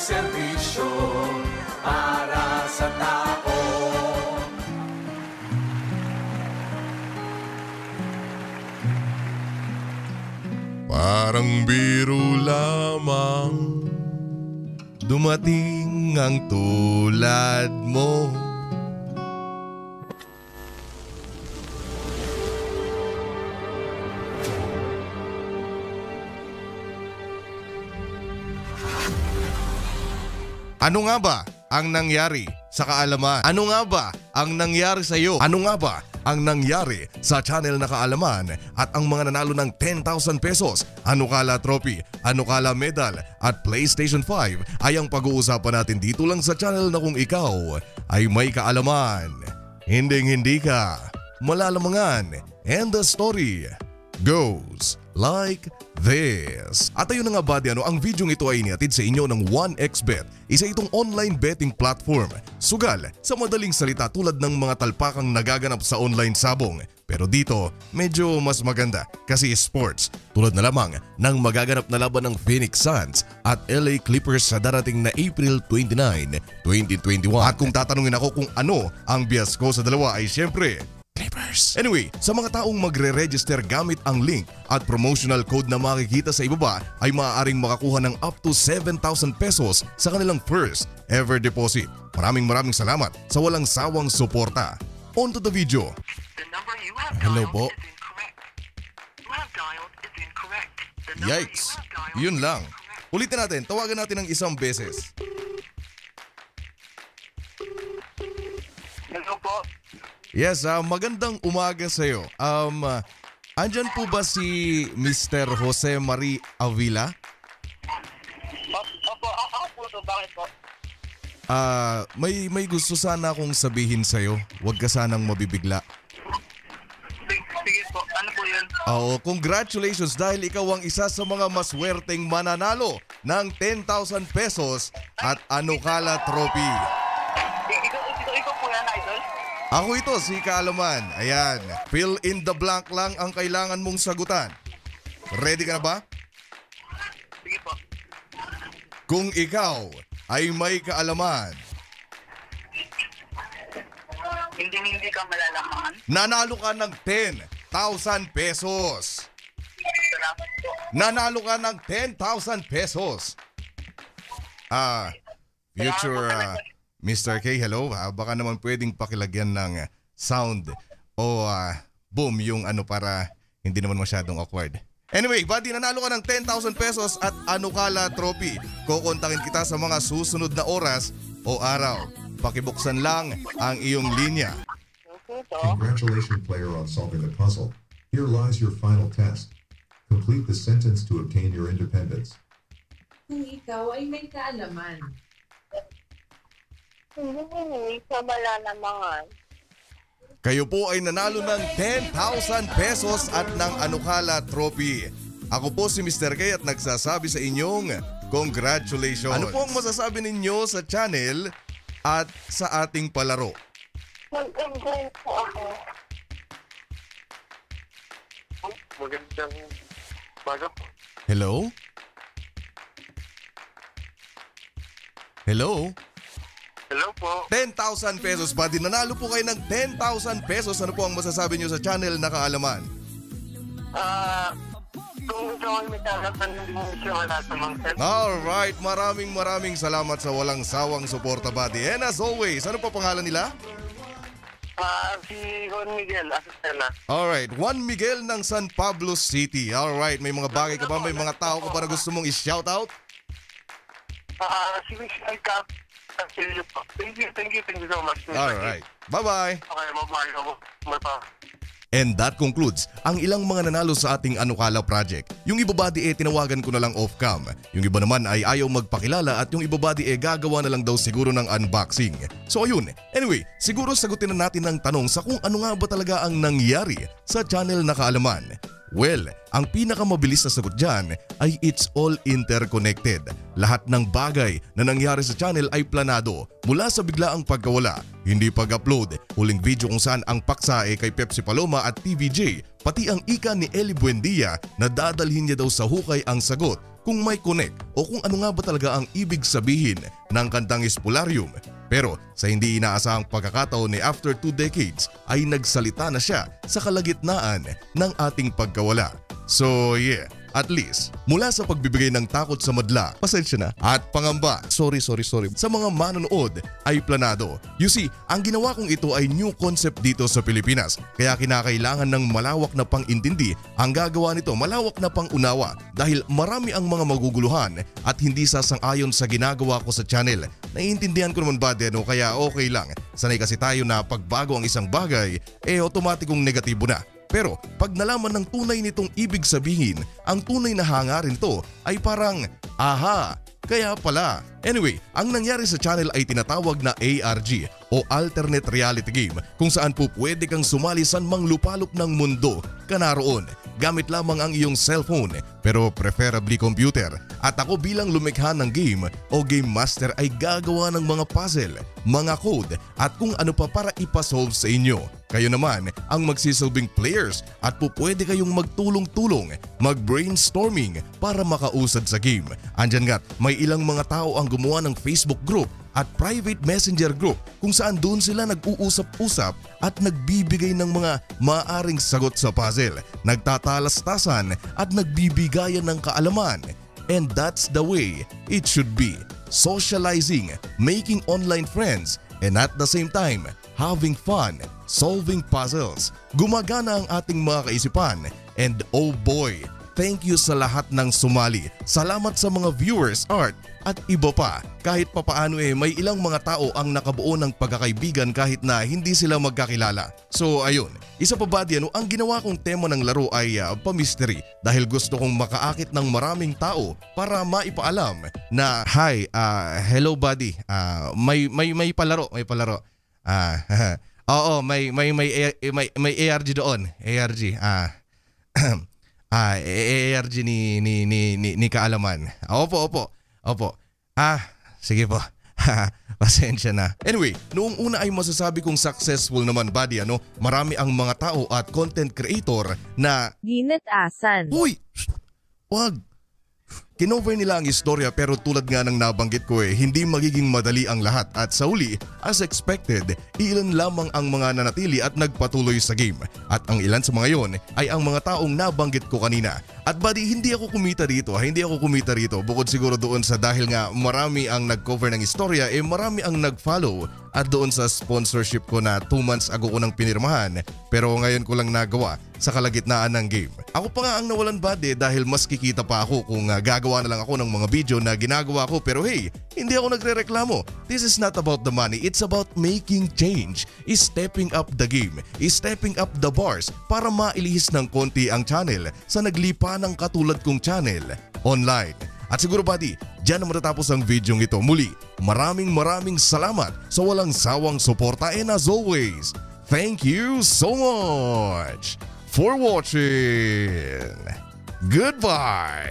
serbisyo para sa tao. Parang biro lamang dumating ang tulad mo. Ano nga ba ang nangyari sa kaalaman? Ano nga ba ang nangyari sa iyo? Ano nga ba ang nangyari sa channel na Kaalaman at ang mga nanalo ng 10,000 pesos, Anukala Trophy, Anukala Medal at PlayStation 5 ay ang pag-uusapan natin dito lang sa channel na kung ikaw ay may kaalaman. Hindi ka malalamangan. And the story goes like this. At ayun na nga buddy, ang video ito ay inihatid sa inyo ng 1xBet, isa itong online betting platform. Sugal sa madaling salita tulad ng mga talpakang nagaganap sa online sabong. Pero dito, medyo mas maganda kasi sports. Tulad na lamang ng magaganap na laban ng Phoenix Suns at LA Clippers sa darating na April 29, 2021. At kung tatanungin ako kung ano ang bias ko sa dalawa ay syempre Clippers. Anyway, sa mga taong magre-register gamit ang link at promotional code na makikita sa ibaba ay maaaring makakuha ng up to 7,000 pesos sa kanilang first ever deposit. Maraming salamat sa walang sawang suporta. On to the video. Hello po. Yikes. Yun lang. Ulitin natin. Tawagan natin ng isang beses. Hello po. Yes, magandang umaga sa iyo. Andyan po ba si Mr. Jose Marie Avila? Opo, ako po to. Bakit po? May gusto sana akong sabihin sa iyo. Huwag ka sanang mabibigla. Sige po. Ano po yun? Congratulations dahil ikaw ang isa sa mga maswerteng mananalo ng 10,000 pesos at Anukala Trophy. Ikaw po yan, idol? Ako ito, si Kaalaman. Ayan, fill in the blank lang ang kailangan mong sagutan. Ready ka na ba? Sige po. Kung ikaw ay may kaalaman, Hindi ka malalaman. nanalo ka ng 10,000 pesos. Salamat po. Nanalo ka ng 10,000 pesos. Future Mr. K, hello. Baka naman pwedeng pakilagyan ng sound o boom yung ano para hindi naman masyadong awkward. Anyway, buddy, nanalo ka ng 10,000 pesos at Anukala Trophy. Kukontakin kita sa mga susunod na oras o araw. Pakibuksan lang ang iyong linya. Congratulations, player, on solving the puzzle. Here lies your final test. Complete the sentence to obtain your independence. Kung ikaw ay may kaalaman. Hindi ka malalaman. Kayo po ay nanalo ng 10,000 pesos at ng Anukala Trophy. Ako po si Mr. K at nagsasabi sa inyong congratulations. Ano po ang masasabi ninyo sa channel at sa ating palaro? Mag-enjoy po ako. Magandang baga po. Hello? Hello? Hello po. 10,000 pesos, buddy. Nanalo po kayo ng 10,000 pesos. Ano po ang masasabi nyo sa channel na Kaalaman? Kung gusto ko may talagang hindi mo siya wala sa mga set. Alright, maraming salamat sa walang sawang suporta, buddy. And as always, ano pa pangalan nila? Si Juan Miguel, Asistela. Alright, Juan Miguel ng San Pablo City. Alright, may mga bagay ka ba? May mga tao ka ba na gusto mong i-shoutout? Si Michelle Cap. Thank you so much. Alright, bye-bye. Okay, mabalik ako. And that concludes ang ilang mga nanalo sa ating Anukala project. Yung iba buddy tinawagan ko na lang off-cam. Yung iba naman ay ayaw magpakilala at yung iba buddy gagawa na lang daw siguro ng unboxing. So ayun, anyway, siguro sagutin na natin ang tanong sa kung ano nga ba talaga ang nangyari sa channel na Kaalaman. Well, ang pinakamabilis na sagot dyan ay it's all interconnected. Lahat ng bagay na nangyari sa channel ay planado mula sa biglaang pagkawala, hindi pag-upload, huling video kung saan ang paksa kay Pepsi Paloma at TVJ, pati ang ika ni Eli Buendia na dadalhin niya daw sa hukay ang sagot kung may connect o kung ano nga ba talaga ang ibig sabihin ng kantang Spolarium. Pero sa hindi inaasahang pagkakataon after 2 decades ay nagsalita na siya sa kalagitnaan ng ating pagkawala. So yeah, at least mula sa pagbibigay ng takot sa madla, pasensya na, at pangamba, sorry, sa mga manonood ay planado. You see, ang ginawa kong ito ay new concept dito sa Pilipinas, kaya kinakailangan ng malawak na pang-intindi ang gagawa nito, malawak na pang-unawa dahil marami ang mga maguguluhan at hindi sasang-ayon sa ginagawa ko sa channel. Naiintindihan ko naman ba no? Kaya okay lang. Sanay kasi tayo na pagbago ang isang bagay, otomatikong negatibo na. Pero pag nalaman ng tunay nitong ibig sabihin, ang tunay na hangarin to ay parang, aha, kaya pala. Anyway, ang nangyari sa channel ay tinatawag na ARG o Alternate Reality Game, kung saan po pwede kang sumali sa manglupalop ng mundo ka naroon gamit lamang ang iyong cellphone, pero preferably computer. At ako bilang lumikha ng game o game master ay gagawa ng mga puzzle, mga code at kung ano pa para ipasolve sa inyo. Kayo naman ang magsisilbing players at po pwede kayong magtulong-tulong, mag-brainstorming para makausad sa game. Andyan nga't may ilang mga tao ang gumawa ng Facebook group at private messenger group kung saan doon sila nag-uusap-usap at nagbibigay ng mga maaring sagot sa puzzle, nagtatalastasan at nagbibigayan ng kaalaman. And that's the way it should be. Socializing, making online friends, and at the same time, having fun, solving puzzles. Gumagana ang ating mga kaisipan. And oh boy, thank you sa lahat ng sumali. Salamat sa mga viewers, art at iba pa. Kahit papaano may ilang mga tao ang nakabuo ng pagkakaibigan kahit na hindi sila magkakilala. So ayun, isa pa ba ang ginawa kong tema ng laro ay pa-mystery dahil gusto kong makaakit ng maraming tao para maipaalam na hi, hello buddy, may palaro. Oo, may ARG doon. ARG. ARG ni Kaalaman. Opo. Sige po. Pasensya na. Anyway, noong una ay masasabi kong successful naman buddy marami ang mga tao at content creator na ginatasan. Uy! Wag! Kinover nila ang istorya pero tulad nga ng nabanggit ko hindi magiging madali ang lahat at sa uli, as expected, ilan lamang ang mga nanatili at nagpatuloy sa game. At ang ilan sa mga yon ay ang mga taong nabanggit ko kanina. At buddy, hindi ako kumita rito. Bukod siguro doon sa dahil nga marami ang nag-cover ng istorya, marami ang nag-follow at doon sa sponsorship ko na 2 months ago ko nang pinirmahan pero ngayon ko lang nagawa sa kalagitnaan ng game. Ako pa nga ang nawalan buddy dahil mas kikita pa ako kung gagawa na lang ako ng mga video na ginagawa ko pero hey, hindi ako nagrereklamo. This is not about the money, it's about making change, is stepping up the game, is stepping up the bars para mailihis ng konti ang channel sa naglipa ng katulad kong channel online. At siguro buddy, dyan na matatapos ang video ito. Muli, maraming salamat sa walang sawang suporta and as always, thank you so much for watching. Goodbye!